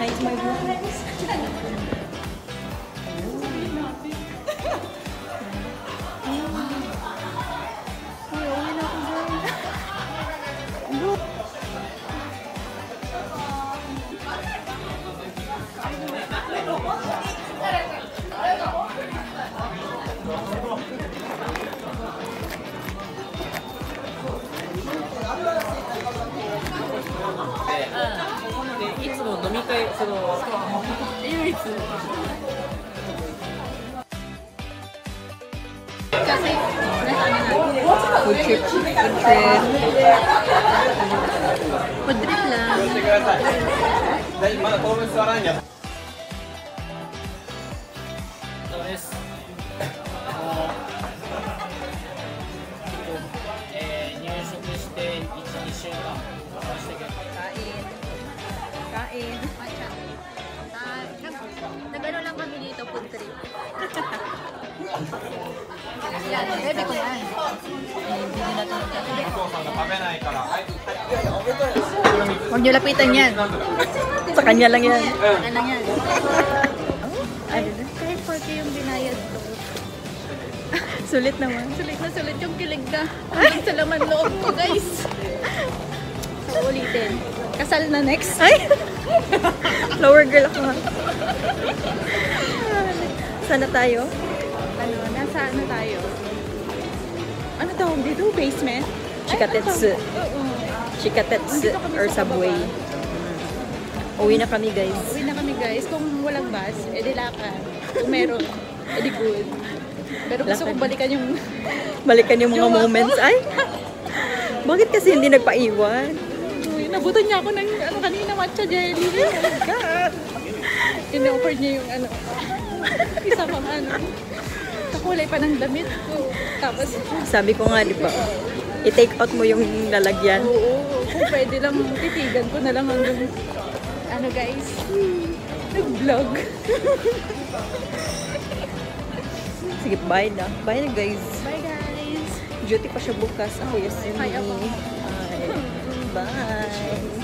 Hi, it's my vlog. Food trip. Food trip lang. Kain. Nag-ano lang kami dito, food trip. Yan, bebe ko yan. Hindi na ito. Huwag nyo lapitan yan. Sa kanya lang yan. Sa kanya lang yan. Ano na? Kahit 40 yung binayad ko. Sulit naman. Sulit na sulit yung kilig na. Hanggang sa laman loob ko, guys. So, ulitin. Kasal na next. Ay! Flower girl ako, ha? Sana tayo? Ano? Nasa ano tayo? Ano tawag dito? Basement? Chikatetsu. Chikatetsu or subway. Uwi na kami, guys. Uwi na kami, guys. Kung walang bus, edi lakad. Kung meron, edi good. Pero gusto kong balikan yung... Balikan yung mga moments. Ay! Bakit kasi hindi nagpaiwan? Uy, nabutan niya ako ng ano kanina, matcha jelly. Oh my God! In-offer niya yung ano... Isa pang ano... Kakulay pa ng damit ko. Tapos... Sabi ko nga, di ba? I-take out mo yung lalagyan. Oo. Kung pwede lang, titigan ko na lang hanggang... Ano guys? Nag-vlog. Sige, bye na. Bye na, guys. Bye, guys. Duty pa siya bukas. Ako, yes. Bye, ako. Bye. Bye.